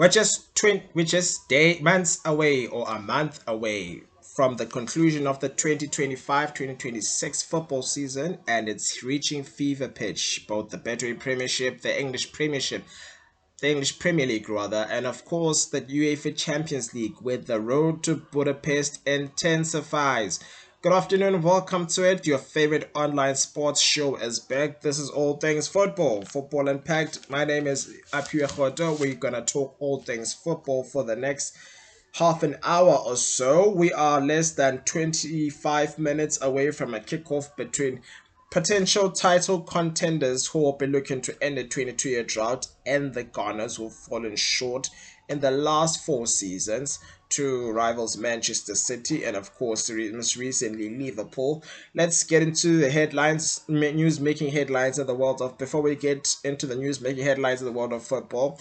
We're just months away or a month away from the conclusion of the 2025-2026 football season, and it's reaching fever pitch. Both the Betway Premiership, the English Premier League rather, and of course the UEFA Champions League, where the road to Budapest intensifies. Good afternoon, welcome to it. Your favorite online sports show is back. This is all things football Unpacked. My name is Apia Khoto. We're gonna talk all things football for the next half an hour or so. We are less than 25 minutes away from a kickoff between potential title contenders who will be looking to end the 22-year drought and the Gunners who've fallen short in the last four seasons to rivals Manchester City and of course most recently Liverpool. Let's get into the headlines, news making headlines in the world of before we get into the news making headlines in the world of football.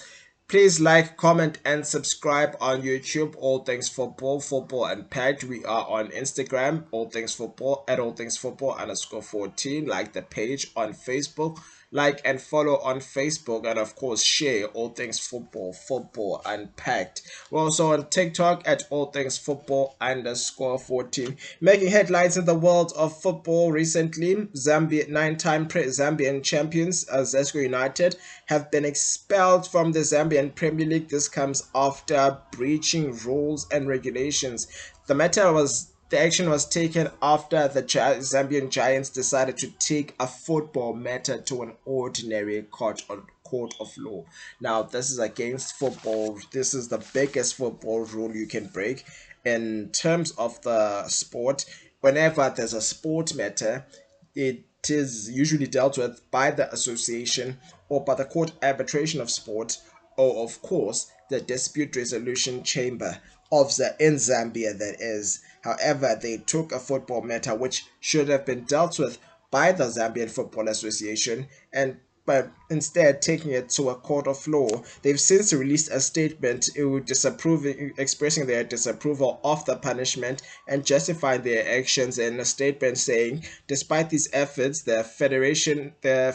Please like, comment, and subscribe on YouTube, All Things Football, Football Unpacked. We are on Instagram, All Things Football, at All Things Football _14. Like the page on Facebook. Like and follow on Facebook, and of course share All Things Football, Football Unpacked. We're also on TikTok at All Things Football _14. Making headlines in the world of football recently, Zambia nine-time Zambian champions Zesco United have been expelled from the Zambian Premier League. This comes after breaching rules and regulations. The action was taken after the Zambian Giants decided to take a football matter to an ordinary court of law. Now, this is against football. This is the biggest football rule you can break in terms of the sport. Whenever there's a sport matter, it is usually dealt with by the association or by the court arbitration of sport, or of course the dispute resolution chamber of in Zambia, that is. However, they took a football matter which should have been dealt with by the Zambian Football Association, and by instead taking it to a court of law. They've since released a statement expressing their disapproval of the punishment and justifying their actions in a statement saying, despite these efforts, the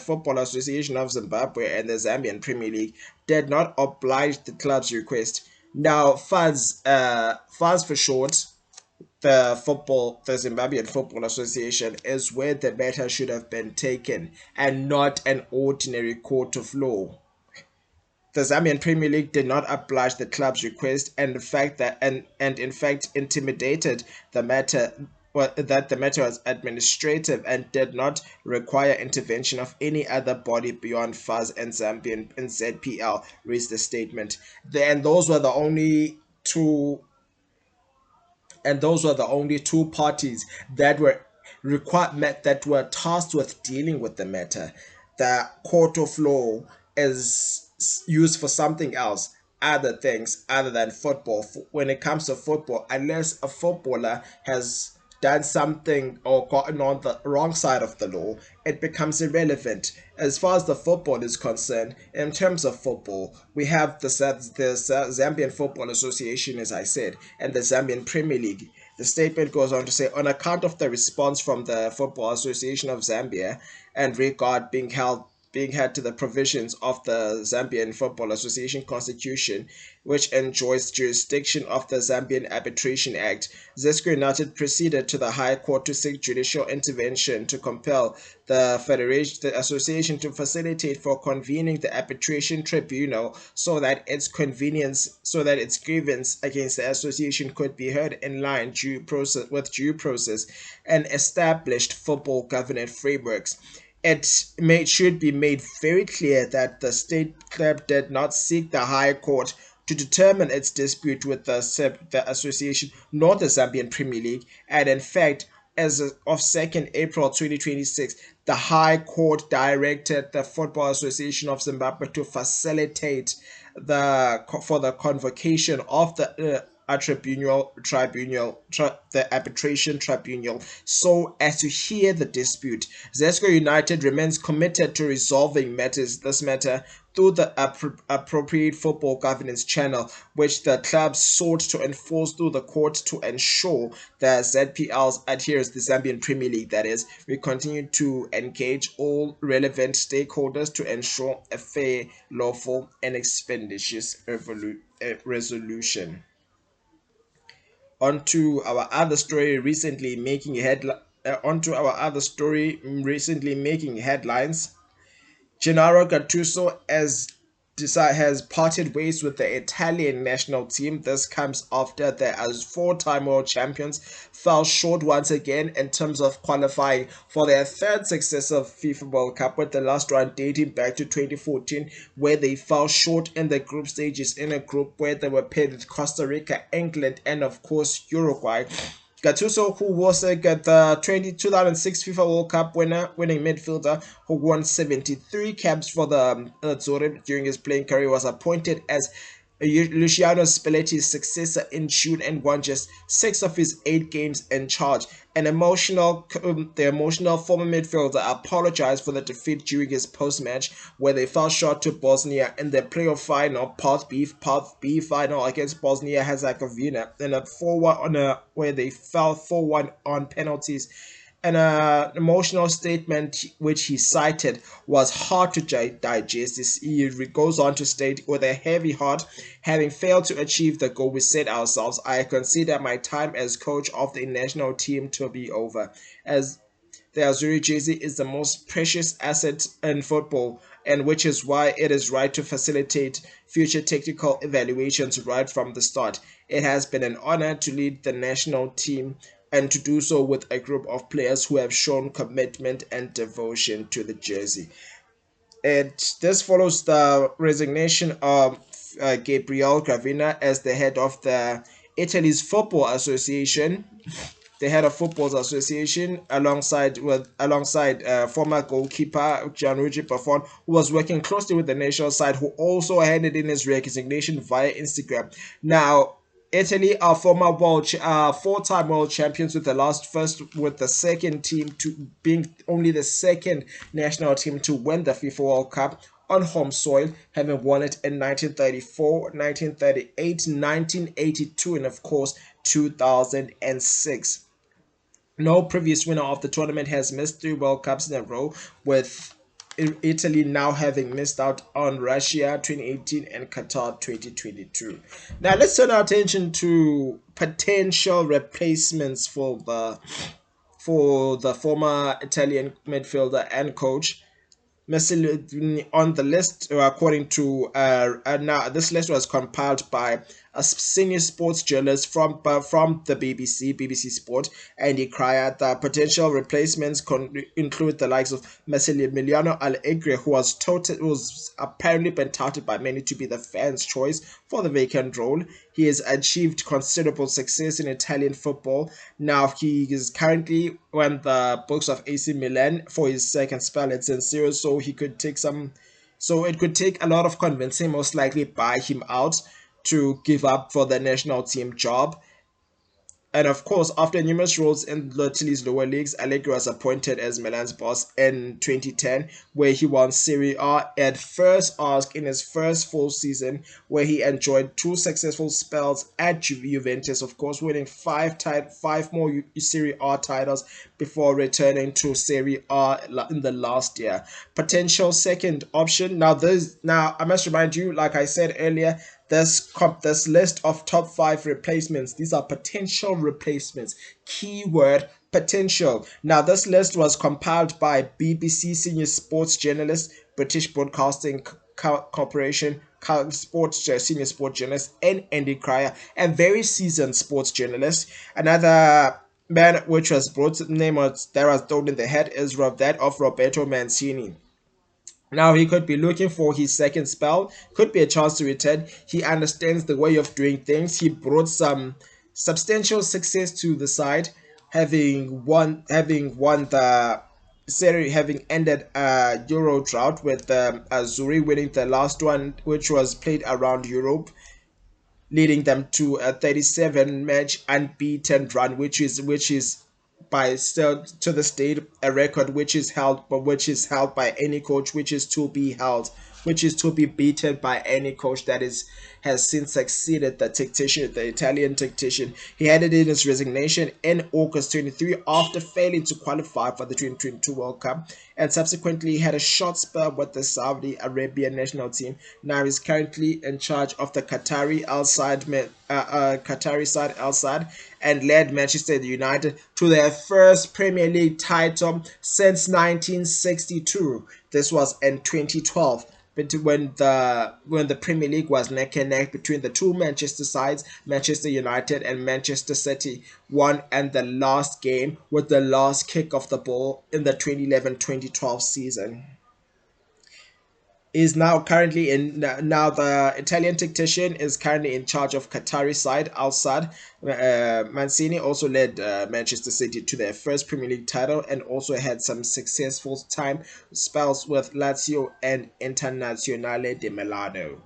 Football Association of Zimbabwe and the Zambian Premier League did not oblige the club's request. Now, FAS for short, the Zimbabwean Football Association, is where the matter should have been taken and not an ordinary court of law. The Zambian Premier League did not oblige the club's request, and in fact intimidated the matter. That the matter was administrative and did not require intervention of any other body beyond FAS and ZPL, reads the statement. Those were the only two parties that were tasked with dealing with the matter. The court of law is used for something else, other things other than football. When it comes to football, unless a footballer has done something or gotten on the wrong side of the law, it becomes irrelevant. As far as the football is concerned, in terms of football, we have the Zambian Football Association, as I said, and the Zambian Premier League. The statement goes on to say, on account of the response from the Football Association of Zambia and regard being had to the provisions of the Zambian Football Association Constitution, which enjoys jurisdiction of the Zambian Arbitration Act, Zesco United proceeded to the High Court to seek judicial intervention to compel the association to facilitate for convening the arbitration tribunal so that its grievance against the association could be heard in line with due process and established football governance frameworks. Should be made very clear that the state club did not seek the High Court to determine its dispute with the association nor the Zambian Premier League, and in fact, as of 2nd April 2026, the High Court directed the Football Association of Zimbabwe to facilitate the convocation of the arbitration tribunal so as to hear the dispute. Zesco United remains committed to resolving this matter through the appropriate football governance channel, which the club sought to enforce through the court to ensure that ZPL's adheres the Zambian Premier League. That is, we continue to engage all relevant stakeholders to ensure a fair, lawful, and expeditious resolution. Onto our other story recently making headlines. Gennaro Gattuso has parted ways with the Italian national team. This comes after the as four-time world champions fell short once again in terms of qualifying for their third successive FIFA World Cup, with the last run dating back to 2014, where they fell short in the group stages in a group where they were paired with Costa Rica, England, and of course Uruguay. Gattuso, who was the 2006 FIFA World Cup winning midfielder who won 73 caps for the Azzurri during his playing career, was appointed as Luciano Spalletti's successor in June and won just 6 of his 8 games in charge. The emotional former midfielder apologized for the defeat during his post-match, where they fell short to Bosnia in the playoff final, Part B final against Bosnia Herzegovina, in a 4-1 where they fell 4-1 on penalties. And an emotional statement which he cited was hard to digest. He goes on to state, with a heavy heart, having failed to achieve the goal we set ourselves, I consider my time as coach of the national team to be over, as the Azzurri jersey is the most precious asset in football, and which is why it is right to facilitate future technical evaluations right from the start. It has been an honor to lead the national team and to do so with a group of players who have shown commitment and devotion to the jersey. This follows the resignation of Gabriel Gravina as the head of the Italy's Football Association, the head of Football Association, alongside former goalkeeper Gianluigi Buffon, who was working closely with the national side, who also handed in his resignation via Instagram. Now, Italy are four-time world champions, with the second team to being only the second national team to win the FIFA World Cup on home soil, having won it in 1934, 1938, 1982, and of course 2006. No previous winner of the tournament has missed 3 World Cups in a row, with Italy now having missed out on Russia 2018 and Qatar 2022. Now let's turn our attention to potential replacements for the former Italian midfielder and coach. On the list, according to now this list was compiled by a senior sports journalist from the BBC Sport, Andy Cryer. The potential replacements include the likes of Massimiliano Allegri, who was apparently been touted by many to be the fans' choice for the vacant role. He has achieved considerable success in Italian football. Now he is currently on the books of AC Milan for his second spell at San Siro, so it could take a lot of convincing, most likely buy him out to give up for the national team job. And of course, after numerous roles in Italy's lower leagues, Allegri was appointed as Milan's boss in 2010, where he won Serie A at first ask in his first full season, where he enjoyed 2 successful spells at Juventus, of course, winning five more Serie A titles before returning to Serie A in the last year. Potential second option. Now I must remind you, like I said earlier, this list of top 5 replacements, these are potential replacements. Keyword potential. Now this list was compiled by BBC senior sports journalist, British Broadcasting Corporation senior sports journalist, and Andy Cryer, a very seasoned sports journalist. Another man which was brought name that was thrown in the head is that of Roberto Mancini. Now he could be looking for his second spell, could be a chance to return. He understands the way of doing things. He brought some substantial success to the side, having won the series, having ended a Euro drought with Azzurri winning the last one, which was played around Europe, leading them to a 37-match unbeaten run, which is by still to this date a record which is held by any coach, which is to be held which is to be beaten by any coach that has since succeeded the tactician, the Italian tactician. He handed in his resignation in August 23 after failing to qualify for the 2022 World Cup, and subsequently had a short spell with the Saudi Arabian national team. Now he's currently in charge of the Qatari side Al Sadd, and led Manchester United to their first Premier League title since 1962. This was in 2012. But when the Premier League was neck and neck between the two Manchester sides, Manchester United and Manchester City, won and the last game with the last kick of the ball in the 2011-2012 season. Is now currently in now the Italian tactician is currently in charge of Qatari side Al Sadd. Mancini also led Manchester City to their first Premier League title and also had some successful time spells with Lazio and Internazionale di Milano.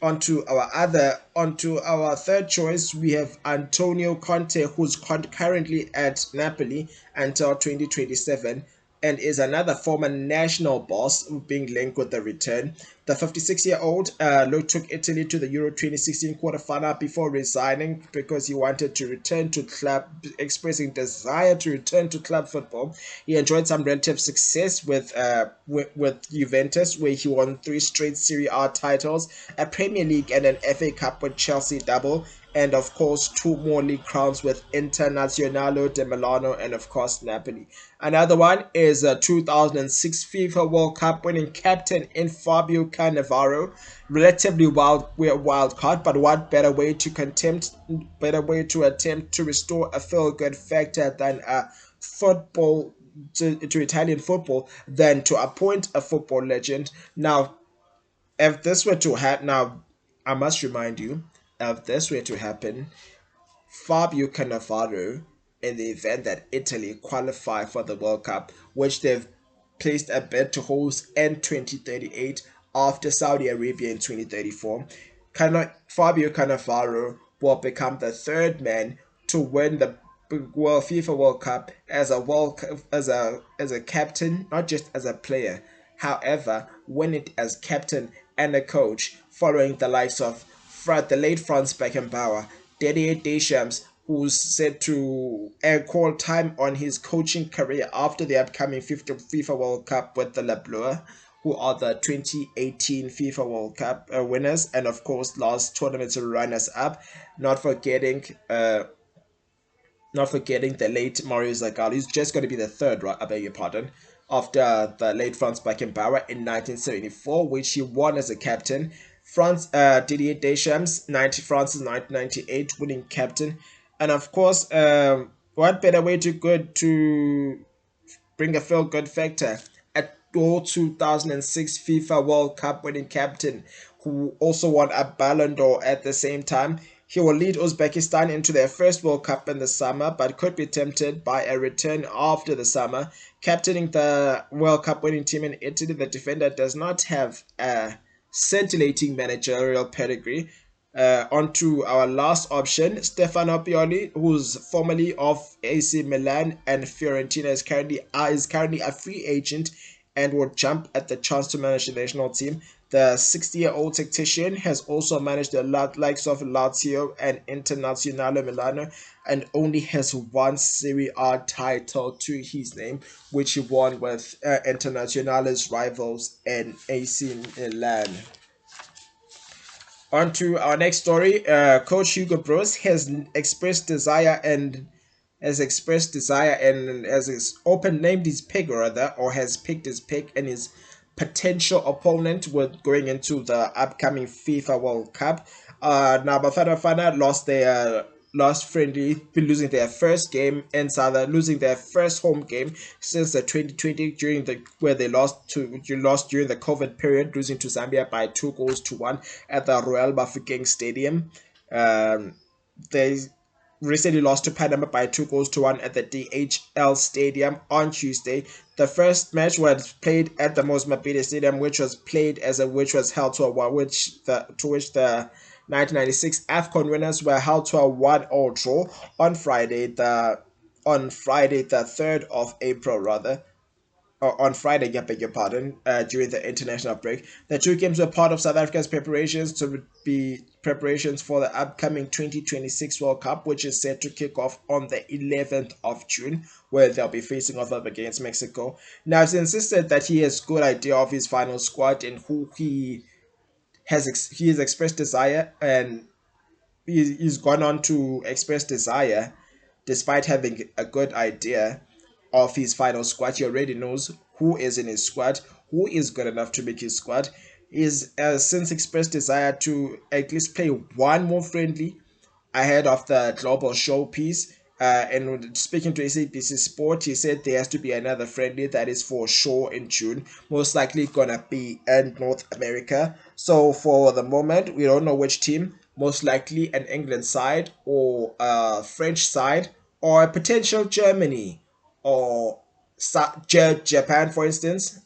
Onto our third choice, we have Antonio Conte, who's currently at Napoli until 2027 and is another former national boss being linked with the return. The 56-year-old took Italy to the Euro 2016 quarterfinal before resigning because he wanted to return to club, expressing desire to return to club football. He enjoyed some relative success with Juventus, where he won 3 straight Serie A titles, a Premier League and an FA Cup with Chelsea double, and of course 2 more league crowns with Internazionale de Milano and of course Napoli. Another one is a 2006 FIFA World Cup winning captain in Fabio Cannavaro. Relatively wild card, but what better way to attempt to restore a feel good factor than a football to Italian football than to appoint a football legend. Now, if this were to happen, now I must remind you, if this were to happen, Fabio Cannavaro, in the event that Italy qualify for the World Cup, which they've placed a bid to host in 2038 after Saudi Arabia in 2034, Fabio Cannavaro will become the third man to win the FIFA World Cup as a captain, not just as a player. However, win it as captain and a coach, following the likes of the late Franz Beckenbauer, Didier Deschamps, who's set to call time on his coaching career after the upcoming FIFA World Cup with the Le Bleu, who are the 2018 FIFA World Cup winners, and of course last tournament runners-up. Not forgetting the late Mario Zagallo, who's just going to be the third, right? I beg your pardon. After the late Franz Beckenbauer in 1974, which he won as a captain. Didier Deschamps, France's 1998 winning captain. And of course, what better way to bring a feel good factor? At 2006 FIFA World Cup winning captain, who also won a Ballon d'Or at the same time. He will lead Uzbekistan into their first World Cup in the summer, but could be tempted by a return after the summer. Captaining the World Cup winning team in Italy, the defender does not have a scintillating managerial pedigree. On to our last option, Stefano Pioli, who's formerly of AC Milan and Fiorentina, is currently a free agent and will jump at the chance to manage the national team. The 60-year-old tactician has also managed the likes of Lazio and Internazionale Milano, and only has one Serie A title to his name, which he won with Internazionale's rivals and AC Milan. On to our next story. Coach Hugo Broos has expressed desire and has named his pick, rather, or has picked his pick and his potential opponent with going into the upcoming FIFA World Cup. Now Bafana lost friendly, losing their first game and losing their first home game since the 2020 where they lost during the COVID period, losing to Zambia by 2-1 at the Royal Bafokeng Stadium. They recently lost to Panama by 2-1 at the DHL Stadium on Tuesday. The first match was played at the Mozambique Stadium, which was held to which the 1996 AFCON winners were held to a 1-1 draw on Friday the 3rd of April, rather. on Friday, I beg your pardon, during the international break. The two games were part of South Africa's preparations to be preparations for the upcoming 2026 World Cup, which is set to kick off on the 11th of June, where they'll be facing off up against Mexico. Now, he's insisted that he has good idea of his final squad and who he has expressed desire, and he's gone on to express desire despite having a good idea of his final squad. He already knows who is in his squad, who is good enough to make his squad. He's since expressed desire to at least play one more friendly ahead of the global showpiece. And speaking to SABC Sport, he said there has to be another friendly that is for sure in June, most likely gonna be in North America. So for the moment, we don't know which team, most likely an England side or a French side or a potential Germany or Japan, for instance,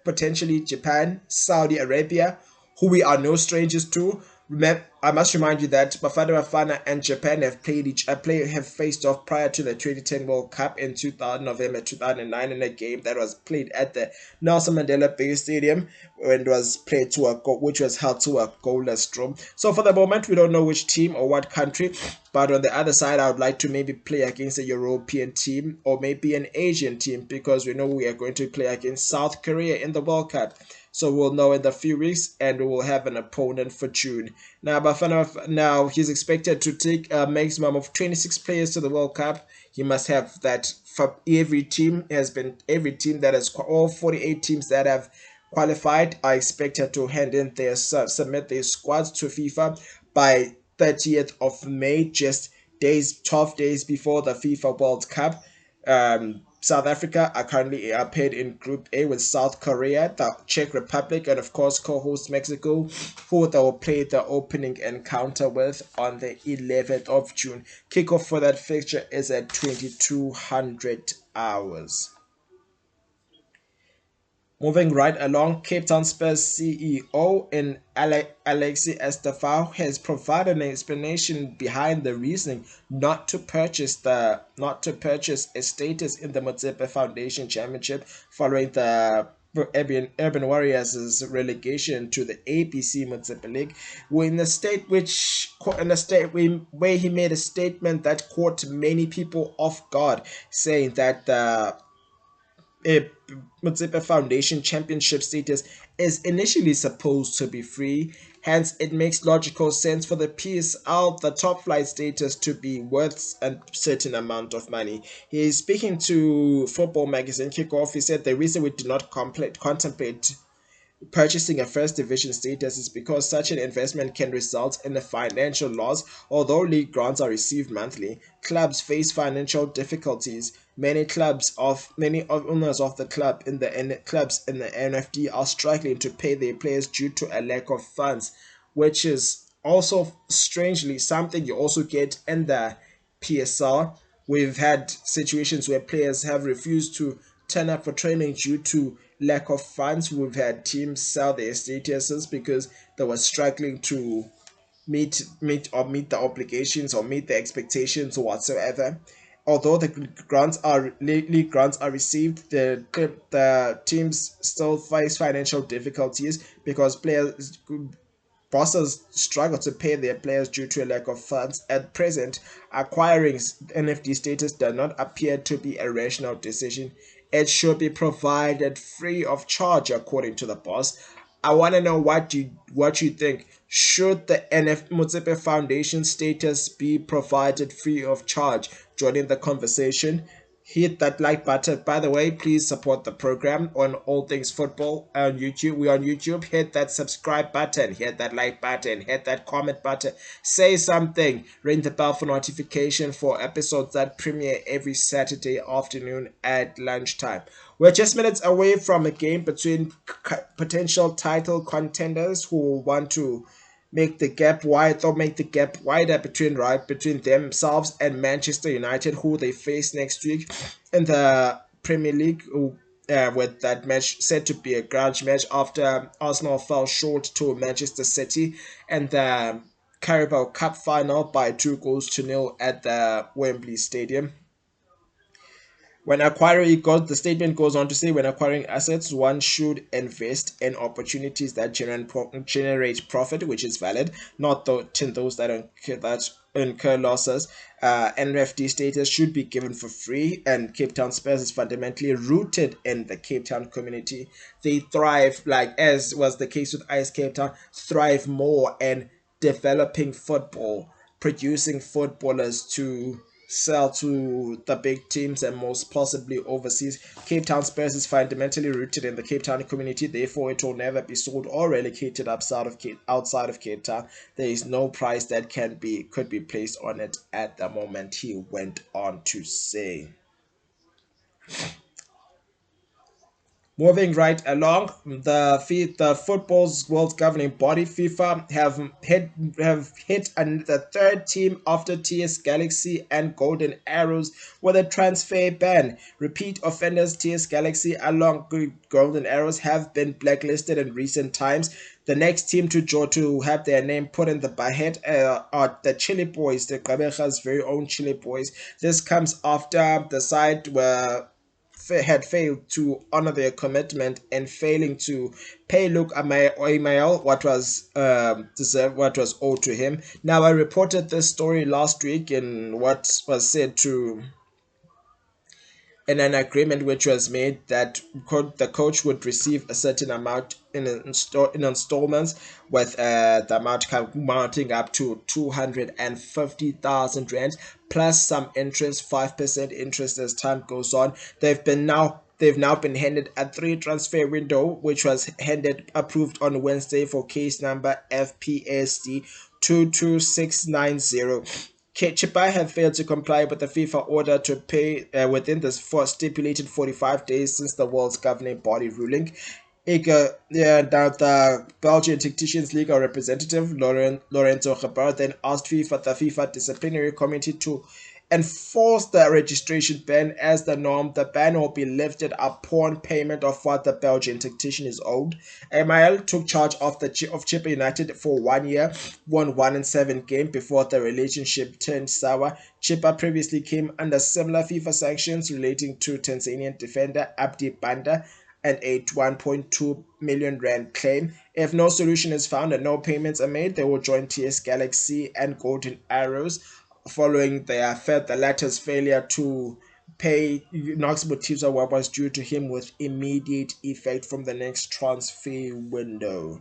potentially Japan, Saudi Arabia, who we are no strangers to. Remember, I must remind you that Bafana and Japan have have faced off prior to the 2010 World Cup in November 2009 in a game that was played at the Nelson Mandela Bay Stadium, when it was played to a goal, which was held to a goalless draw. So for the moment, we don't know which team or what country, but on the other side, I would like to maybe play against a European team or maybe an Asian team, because we know we are going to play against South Korea in the World Cup. So we'll know in a few weeks, and we will have an opponent for June. Now, Bafana, now he's expected to take a maximum of 26 players to the World Cup. He must have that for every team that has all 48 teams that have qualified are expected to hand in their submit their squads to FIFA by 30th of May, just 12 days before the FIFA World Cup. South Africa are currently paired in Group A with South Korea, the Czech Republic, and of course co-host Mexico, who they will play the opening encounter with on the 11th of June. Kickoff for that fixture is at 2200 hours. Moving right along, Cape Town Spurs CEO in Alexi Estefao has provided an explanation behind the reasoning not to purchase a status in the Motsepe Foundation Championship following the Urban Warriors' relegation to the ABC Motsepe League. Where he made a statement that caught many people off guard, saying that the a Motsepe Foundation Championship status is initially supposed to be free. Hence, it makes logical sense for the PSL, the top flight status, to be worth a certain amount of money. He is speaking to Football Magazine Kickoff. He said the reason we do not contemplate purchasing a first division status is because such an investment can result in a financial loss. Although league grants are received monthly, clubs face financial difficulties. Many owners of the clubs in the NFD are struggling to pay their players due to a lack of funds, which is also strangely something you also get in the PSL. We've had situations where players have refused to turn up for training due to lack of funds. We've had teams sell their statuses because they were struggling to meet the obligations or meet the expectations whatsoever. Although the league grants are received, the teams still face financial difficulties because players bosses struggle to pay their players due to a lack of funds. At present, acquiring NFT status does not appear to be a rational decision. It should be provided free of charge, according to the boss. I want to know what you think. Should the NF Motsepe Foundation status be provided free of charge? Join in the conversation. Hit that like button. By the way, please support the program on All Things Football on YouTube. We're on YouTube. Hit that subscribe button. Hit that like button. Hit that comment button. Say something. Ring the bell for notification for episodes that premiere every Saturday afternoon at lunchtime. We're just minutes away from a game between potential title contenders who want to make the gap wider between themselves and Manchester United, who they face next week in the Premier League. With that match said to be a grudge match after Arsenal fell short to Manchester City and the Carabao Cup final by 2 goals to nil at the Wembley Stadium. When acquiring, it goes, the statement goes on to say, when acquiring assets, one should invest in opportunities that generate profit, which is valid, not those that incur losses. NFD status should be given for free, and Cape Town Spurs is fundamentally rooted in the Cape Town community. They thrive, like as was the case with Ice Cape Town, thrive more in developing football, producing footballers to sell to the big teams and most possibly overseas. Cape Town Spurs is fundamentally rooted in the Cape Town community, therefore it will never be sold or relegated outside of Cape Town. There is no price that could be placed on it at the moment, he went on to say. Moving right along, the football's world governing body FIFA have hit the third team after TS Galaxy and Golden Arrows with a transfer ban. Repeat offenders TS Galaxy along with Golden Arrows have been blacklisted in recent times. The next team to have their name put in the bucket are the Chili Boys, the Gabeja's very own Chili Boys. This comes after the side were had failed to honor their commitment and failing to pay Luke Email what was owed to him. Now, I reported this story last week in what was said to in an agreement which was made that the coach would receive a certain amount in installments, with the amount mounting up to 250,000 rand plus some interest, 5% interest as time goes on. They've now been handed a three transfer window, which was approved on Wednesday for case number FPSD 22690. Chipai have failed to comply with the FIFA order to pay within the stipulated 45 days since the world's governing body ruling. The Belgian Tacticians League representative Lorenzo Gebar then asked the FIFA disciplinary committee to enforce the registration ban as the norm. The ban will be lifted upon payment of what the Belgian tactician is owed. MIL took charge of Chippa United for 1 year, won 1-7 game before the relationship turned sour. Chippa previously came under similar FIFA sanctions relating to Tanzanian defender Abdi Banda and a 1.2 million rand claim. If no solution is found and no payments are made, they will join TS Galaxy and Golden Arrows following the latter's failure to pay Knox Mutiza what was due to him with immediate effect from the next transfer window.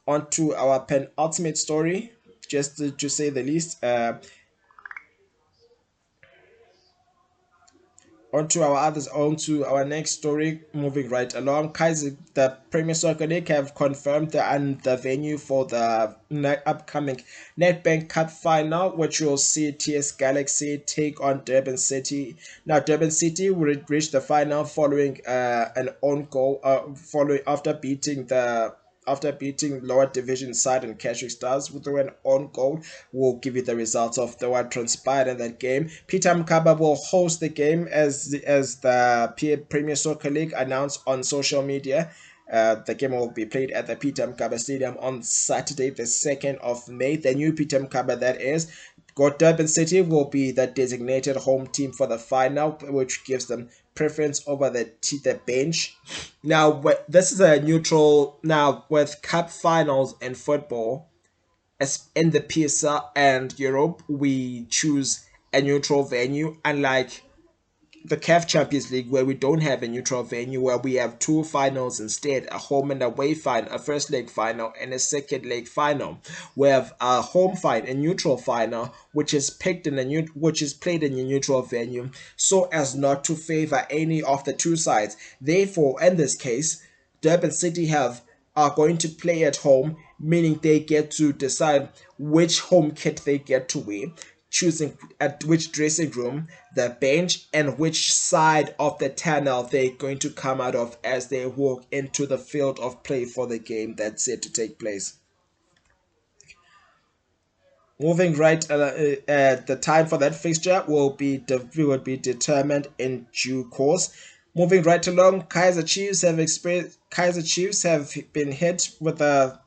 On to our penultimate story, just to say the least. On to our next story. Moving right along, Kaiser, the Premier Soccer League have confirmed the venue for the upcoming Nedbank Cup final, which will see TS Galaxy take on Durban City. Now, Durban City will reach the final following an own goal, following after beating lower division side and Keswick Stars through an own goal. We'll give you the results of the what transpired in that game. Peter Mkaba will host the game as the Premier Soccer League announced on social media. The game will be played at the Peter Mkaba Stadium on Saturday, the 2nd of May. The new Peter Mkaba, that is. Durban City will be the designated home team for the final, which gives them preference over the bench. Now, this is a neutral. Now, with cup finals in football, as in the PSL and Europe, we choose a neutral venue, unlike the CAF Champions League, where we don't have a neutral venue, where we have two finals instead, a home and away final, a first leg final and a second leg final. We have a home final, a neutral final, which is played in a neutral venue, so as not to favor any of the two sides. Therefore, in this case, Durban City are going to play at home, meaning they get to decide which home kit they get to wear, choosing at which dressing room, the bench, and which side of the tunnel they're going to come out of as they walk into the field of play for the game that's set to take place. Moving right, the time for that fixture will be determined in due course. Moving right along, Kaiser Chiefs have been hit with on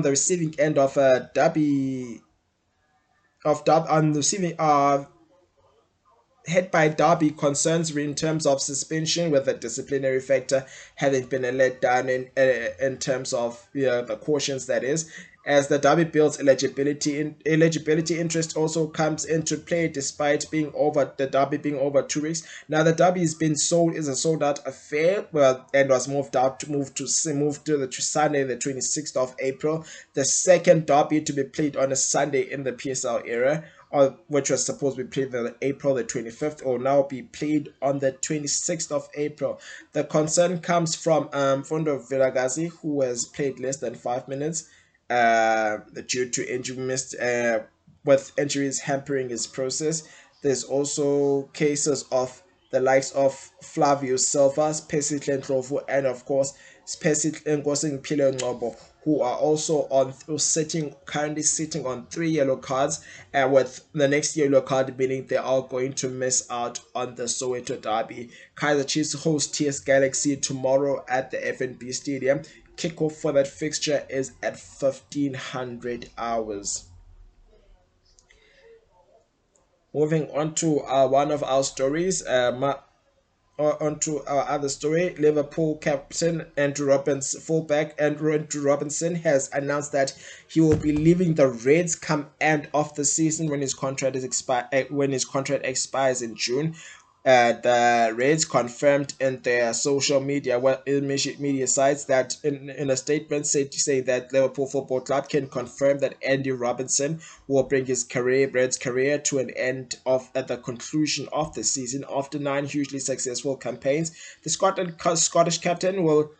the receiving end of a derby on the receiving hit by Derby concerns in terms of suspension, with the disciplinary factor having been a letdown in terms of the cautions, that is. As the Derby builds eligibility interest also comes into play, despite the Derby being over 2 weeks. Now the Derby has been sold is a sold out affair, well, and was moved to the Sunday, the 26th of April, the second Derby to be played on a Sunday in the PSL era, which was supposed to be played on April the 25th, or now be played on the 26th of April. The concern comes from Fundo Vilagazi, who has played less than 5 minutes due to injury missed, with injuries hampering his process. There's also cases of the likes of Flavio Silva, Spesi Ndlovu, and of course Spesi Nkosing Pile Ngobo, who are also currently sitting on 3 yellow cards, and with the next yellow card meaning they are going to miss out on the Soweto derby. Kaizer Chiefs host TS Galaxy tomorrow at the FNB Stadium. Kickoff for that fixture is at 1500 hours. Moving on to one of our stories, onto our other story. Liverpool captain Andrew Robinson has announced that he will be leaving the Reds come end of the season when his contract expires in June. The Reds confirmed in their social media, media sites, that in a statement saying that Liverpool Football Club can confirm that Andy Robinson will bring his Reds career to an end at the conclusion of the season. After 9 hugely successful campaigns, the Scottish captain will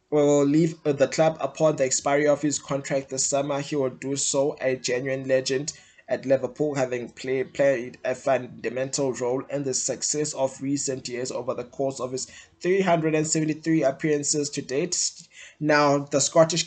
leave the club upon the expiry of his contract this summer. He will do so a genuine legend at Liverpool, having played a fundamental role in the success of recent years over the course of his 373 appearances to date. Now, the Scottish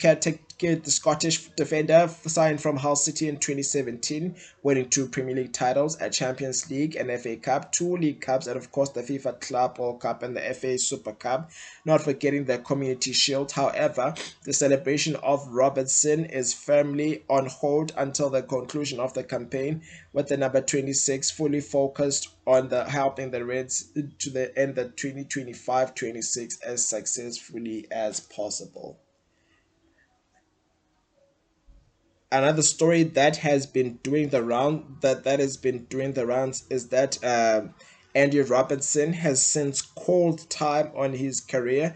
defender signed from Hull City in 2017, winning 2 Premier League titles, a Champions League and FA Cup, 2 League Cups, and of course the FIFA Club World Cup and the FA Super Cup, not forgetting the Community Shield. However, the celebration of Robertson is firmly on hold until the conclusion of the campaign, with the number 26 fully focused on helping the Reds to the end the 2025-26 as successfully as possible. Another story that has been doing the rounds is that Andy Robertson has since called time on his career.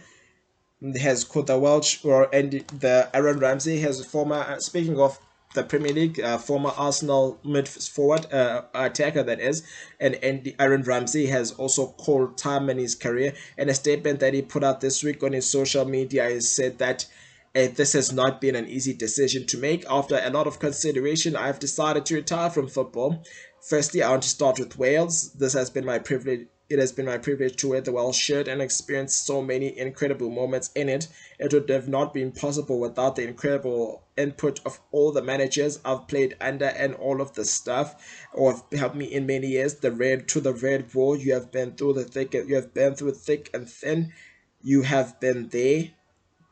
Has called the Welsh and the Aaron Ramsey has former speaking of the Premier League, former Arsenal mid forward attacker, that is, and Aaron Ramsey has also called time in his career. In a statement that he put out this week on his social media, he said that this has not been an easy decision to make. After a lot of consideration, I've decided to retire from football. Firstly, I want to start with Wales. This has been my privilege. It has been my privilege to wear the Welsh shirt and experience so many incredible moments in it. It would have not been possible without the incredible input of all the managers I've played under and all of the staff who have helped me in many years. The Red Bull, you have been through thick and thin. You have been there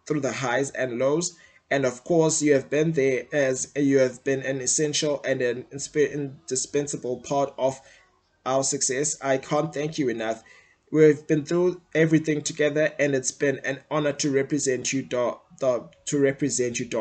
through the highs and lows. And of course, you have been there as you have been an essential and an indispensable part of our success. I can't thank you enough. We've been through everything together, and it's been an honor to represent you,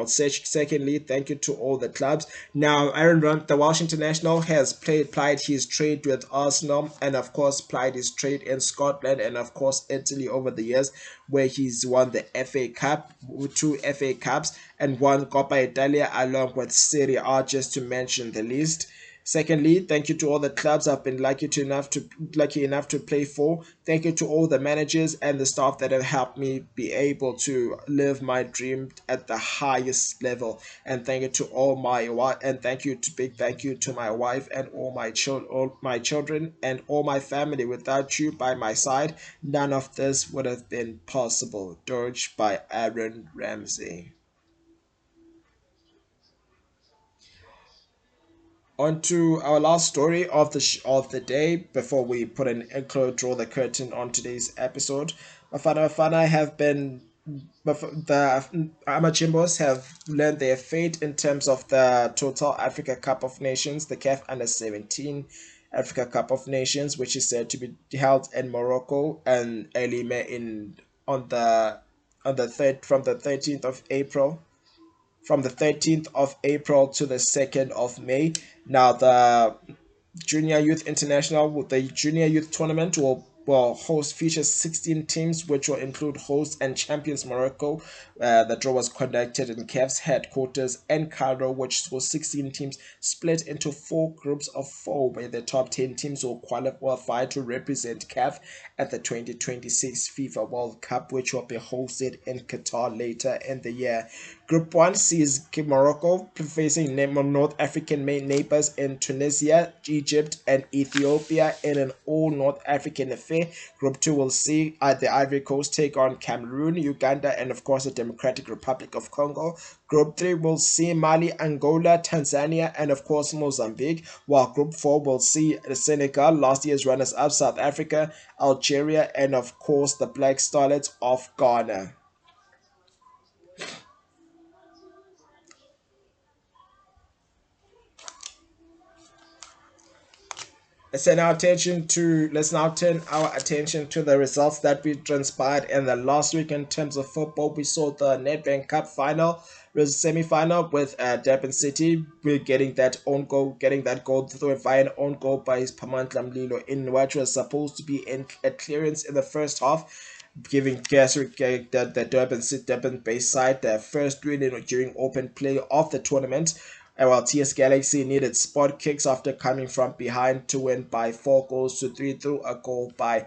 Secondly, thank you to all the clubs. Now, Aaron Runt, the Welsh international, has plied his trade with Arsenal, and of course plied his trade in Scotland, and of course Italy over the years, where he's won the FA Cup, 2 FA Cups, and won Coppa Italia along with Serie A, just to mention the least. Secondly, thank you to all the clubs I've been lucky enough to play for. Thank you to all the managers and the staff that have helped me be able to live my dream at the highest level. And thank you to big thank you to my wife and all my children and all my family. Without you by my side, none of this would have been possible. Dirge by Aaron Ramsey. On to our last story of the day before we draw the curtain on today's episode. Bafana have been the Amachimbos have learned their fate in terms of the Total Africa Cup of Nations, the CAF Under 17 Africa Cup of Nations, which is said to be held in Morocco and early May in on the third from the 13th of April from the 13th of April to the 2nd of May. Now Junior Youth International, the Junior Youth Tournament will host features 16 teams, which will include host and champions Morocco. The draw was conducted in CAF's headquarters in Cairo, which saw 16 teams split into four groups of four, where the top 10 teams will qualify to represent CAF at the 2026 FIFA World Cup, which will be hosted in Qatar later in the year. Group 1 sees Morocco facing North African neighbors in Tunisia, Egypt, and Ethiopia in an all North African affair. Group 2 will see the Ivory Coast take on Cameroon, Uganda, and of course the Democratic Republic of Congo. Group 3 will see Mali, Angola, Tanzania, and of course Mozambique, while Group 4 will see Senegal, last year's runners-up South Africa, Algeria, and of course the Black Starlets of Ghana. Let's now turn our attention to the results that we transpired in the last week in terms of football. We saw the Nedbank Cup final, semi-final with Durban City getting that goal through via an own goal by his Pamantla Mlilo in what was supposed to be in a clearance in the first half, giving the Durban based side their first win during open play of the tournament. While TS Galaxy needed spot kicks after coming from behind to win by 4 goals to 3 through a goal by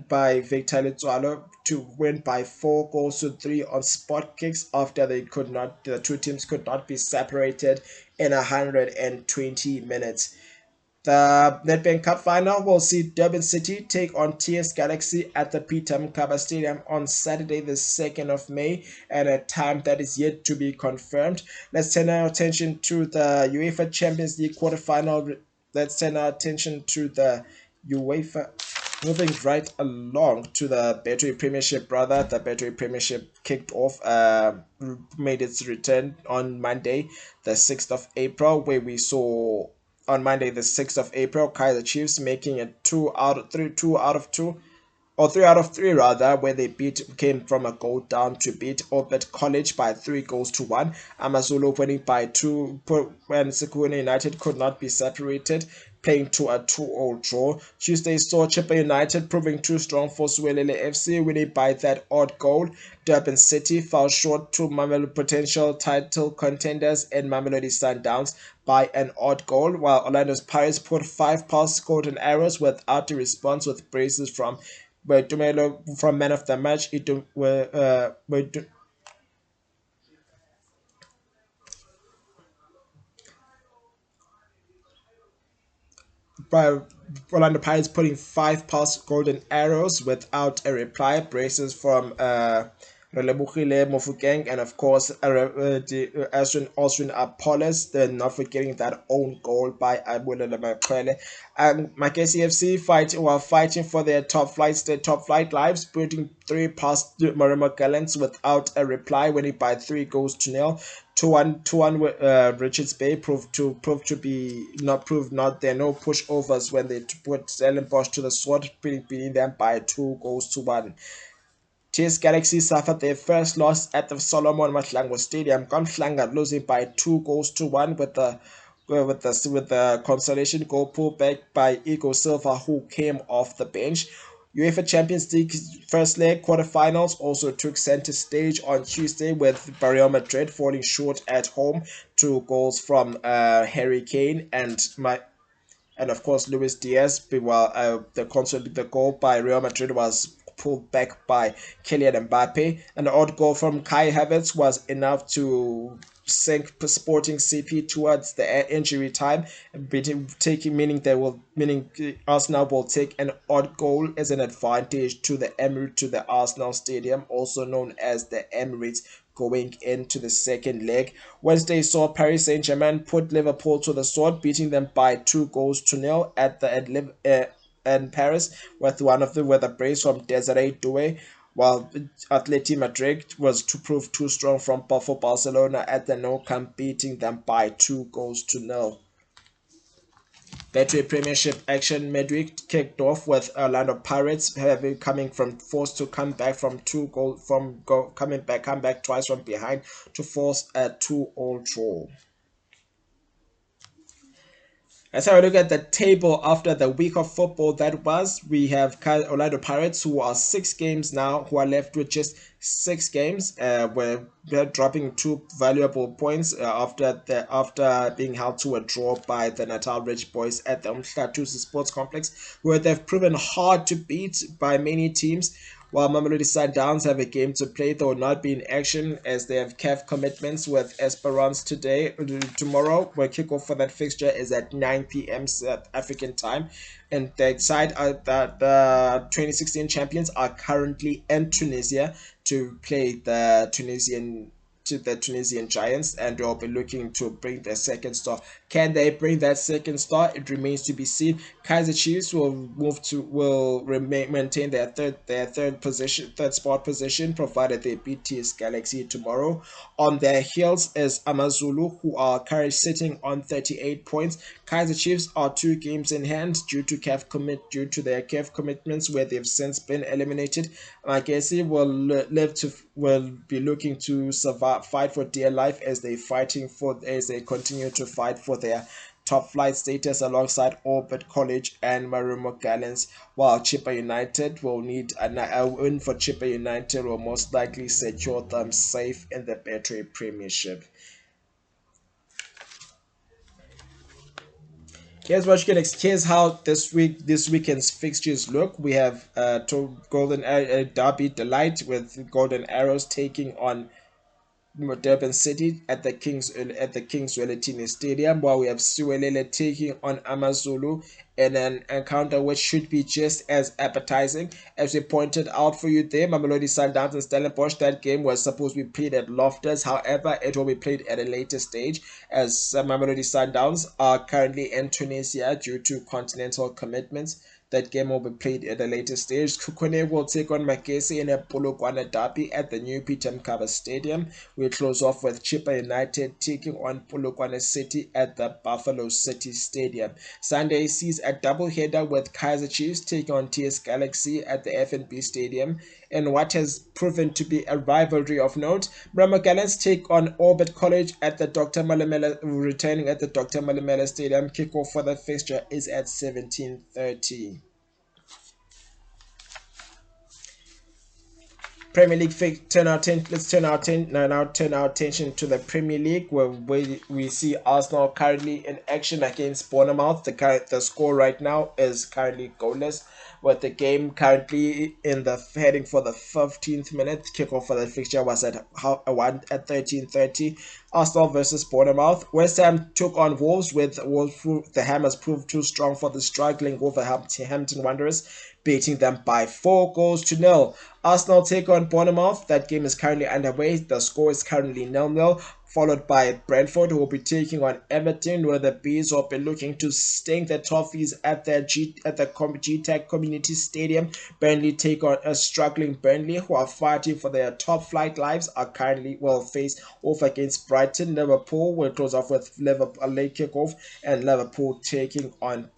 by Victor Litswalo to win by 4 goals to 3 on spot kicks after the two teams could not be separated in 120 minutes. The Nedbank Cup final will see Durban City take on TS Galaxy at the Peter Mkaba Stadium on Saturday, the 2nd of May, at a time that is yet to be confirmed. Let's turn our attention to the UEFA Champions League quarterfinal. Let's turn our attention to the UEFA. Moving right along to the Betway Premiership, brother. The Betway Premiership kicked off, made its return on Monday, the 6th of April, where we saw on Monday, the 6th of April, Kaiser Chiefs making it 3 out of 3 rather, where they came from a goal down to beat Albert College by 3 goals to 1. Amazulu winning by 2 when Sekuna United could not be separated, playing to a 2-all draw. Tuesday saw Chippa United proving too strong for Swelele FC, winning by that odd goal. Durban City fell short to Mamelodi potential title contenders in Mamelodi Sundowns by an odd goal, while Orlando's Pirates put 5 past golden arrows without a response, with braces from Tumelo from man of the match. By Orlando Pirates putting 5 past golden arrows without a reply. Braces from Relebukile Mofukeng, and of course the Austrian Apollos. Then not forgetting that own goal by Abulele Makwele. Makesi FC fighting for their top flight lives, putting 3 past Marimo Gallants without a reply, winning by 3 goals to 0. 2-1 Richards Bay proved to be not there, no pushovers when they put Stellenbosch to the sword, beating them by 2 goals to 1. TS Galaxy suffered their first loss at the Solomon Mahlangu Stadium, Kamhlanga losing by 2 goals to 1 with the consolation goal pulled back by Igor Silva, who came off the bench. UEFA Champions League first leg quarterfinals also took center stage on Tuesday, with Real Madrid falling short at home, 2 goals from Harry Kane and of course Luis Diaz. While the goal by Real Madrid was pulled back by Kylian Mbappe, and the odd goal from Kai Havertz was enough to sink Sporting CP towards the injury time, meaning Arsenal will take an odd goal as an advantage to the Arsenal Stadium, also known as the Emirates, going into the second leg. Wednesday saw Paris Saint-Germain put Liverpool to the sword, beating them by 2 goals to 0 in Paris, with a brace from Desiree Doué, while Atleti Madrid was to prove too strong for Barcelona at the Nou Camp, beating them by 2 goals to 0. Betway Premiership action midweek kicked off with Orlando Pirates having coming from forced to come back from come back twice from behind to force a 2-all draw. Let's have a look at the table after the week of football that was. We have Orlando Pirates, who are 6 games now, who are left with just 6 games. We're dropping 2 valuable points after being held to a draw by the Natal Ridge Boys at the Umhlatusi Sports Complex, where they've proven hard to beat by many teams. While Mamelodi Sundowns have a game to play, they will not be in action as they have CAF commitments with Esperance tomorrow, where kickoff for that fixture is at 9 p.m. South African time. And the side the 2016 champions are currently in Tunisia to play the Tunisian Giants, and they'll be looking to bring their second star. Can they bring that second star? It remains to be seen. Kaiser Chiefs will maintain their third spot position, provided they beat TS Galaxy tomorrow. On their heels is Amazulu, who are currently sitting on 38 points. Kaiser Chiefs are 2 games in hand due to their CAF commitments, where they've since been eliminated. Magesi will be looking to fight for dear life as they continue to fight for their top flight status alongside Orbit College and Marumo Gallants, while Chippa United will need a win. For Chippa United will most likely secure them safe in the Betway Premiership. Here's how this weekend's fixtures look. We have Golden Derby Delight with Golden Arrows taking on Durban City at the Kings Welitini Stadium, while we have Suelele taking on Amazulu in an encounter which should be just as appetizing. As we pointed out for you there, Mamelodi Sundowns and Stellenbosch, that game was supposed to be played at Loftus. However, it will be played at a later stage as Mamelodi Sundowns are currently in Tunisia due to continental commitments. That game will be played at a later stage. Kukune will take on Magesi in a Polokwane derby at the new Peter Mkaba Stadium. We'll close off with Chippa United taking on Polokwane City at the Buffalo City Stadium. Sunday sees a double header with Kaiser Chiefs taking on TS Galaxy at the FNB Stadium. In what has proven to be a rivalry of note, Brahma Gallants take on Orbit College at the returning at the Dr. Malimela Stadium. Kickoff for the fixture is at 17:30. Premier League let's turn our attention to the Premier League, where we see Arsenal currently in action against Bournemouth. The score right now is currently goalless, with the game currently heading for the 15th minute. Kickoff for the fixture was at 13:30. Arsenal versus Bournemouth. West Ham took on Wolves, the Hammers proved too strong for the struggling Wolverhampton Wanderers, beating them by 4-0. Arsenal take on Bournemouth. That game is currently underway. The score is currently 0-0, followed by Brentford, who will be taking on Everton, where the Bees will be looking to sting their toffees at the GTAC Community Stadium. Burnley take on a struggling Burnley, who are fighting for their top flight lives, will face off against Brighton. Liverpool will close off with a late kickoff, and Liverpool taking on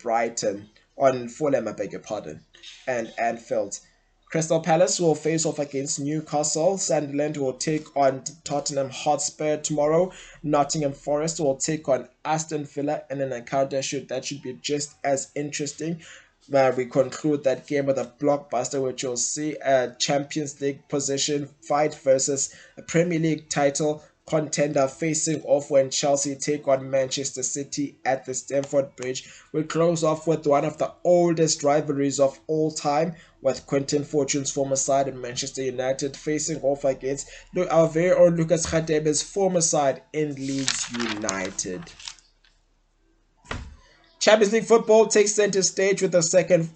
Fulham, I beg your pardon, and Anfield. Crystal Palace will face off against Newcastle. Sunderland will take on Tottenham Hotspur tomorrow. Nottingham Forest will take on Aston Villa in an encounter that should be just as interesting. We conclude that game with a blockbuster, which will see a Champions League position fight versus a Premier League title contender facing off when Chelsea take on Manchester City at the Stamford Bridge. We close off with one of the oldest rivalries of all time, with Quentin Fortune's former side in Manchester United facing off against our very own Lucas Radebe's former side in Leeds United. Champions League football takes center stage with the second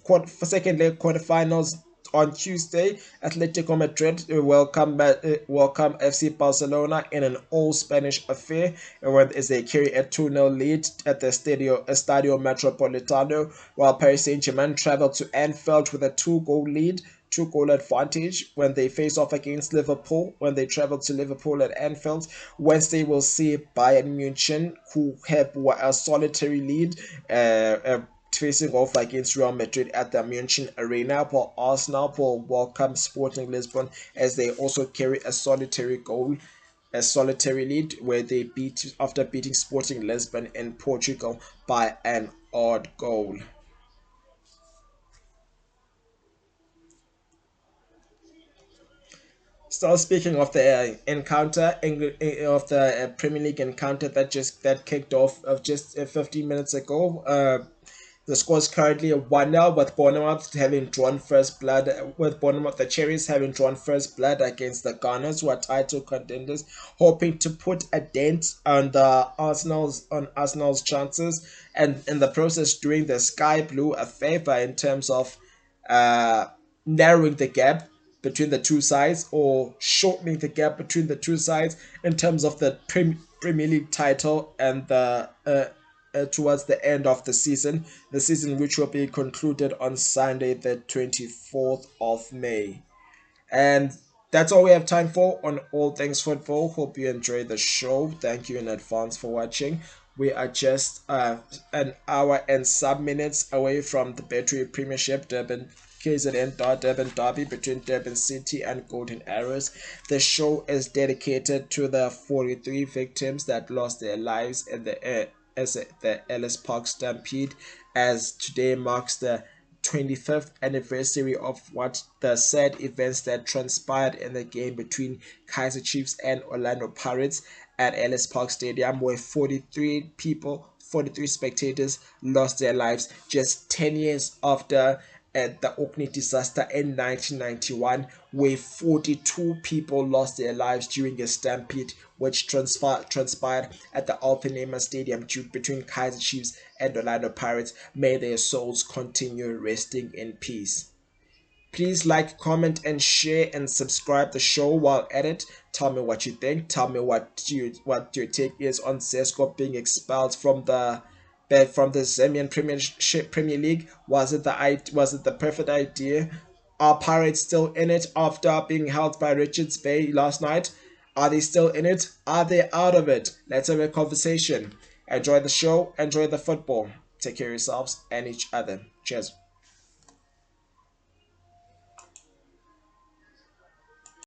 leg quarterfinals on Tuesday. Atletico Madrid welcome FC Barcelona in an all-Spanish affair, as they carry a 2-0 lead at the Estadio Metropolitano, while Paris Saint-Germain travel to Anfield with a 2-goal lead 2 goal advantage when they face off against Liverpool, when they travel to Liverpool at Anfield. Wednesday we'll see Bayern Munich, who have a solitary lead, facing off against Real Madrid at the Munich Arena, while Arsenal will welcome Sporting Lisbon as they also carry a solitary lead where they beat after beating Sporting Lisbon in Portugal by an odd goal. So speaking of the of the Premier League encounter that kicked off of just 15 minutes ago, the score is currently 1-0 with Bournemouth having drawn first blood, with Bournemouth the Cherries having drawn first blood against the Gunners, who are title contenders, hoping to put a dent on the Arsenal's chances, and in the process doing the Sky Blue a favor in terms of uh, narrowing the gap between the two sides, or shortening the gap between the two sides in terms of the Premier League title and the towards the end of the season which will be concluded on Sunday, the 24th of May. And that's all we have time for on All Things Football. Hope you enjoy the show. Thank you in advance for watching. We are just an hour and some minutes away from the Betway Premiership Durban Durban Derby between Durban City and Golden Arrows. The show is dedicated to the 43 victims that lost their lives in the Ellis Park Stampede, as today marks the 25th anniversary of what the sad events that transpired in the game between Kaiser Chiefs and Orlando Pirates at Ellis Park Stadium, where 43 spectators lost their lives just 10 years after the Orkney disaster in 1991, where 42 people lost their lives during a stampede which transpired at the Alphenema Stadium between Kaiser Chiefs and Orlando Pirates. May their souls continue resting in peace. Please like, comment, and share, and subscribe the show while at it. Tell me what you think. Tell me what your take is on Zesco being expelled from the Zambian Premier League. Was it the perfect idea? Are Pirates still in it after being held by Richards Bay last night? Are they still in it? Are they out of it? Let's have a conversation. Enjoy the show. Enjoy the football. Take care of yourselves and each other. Cheers.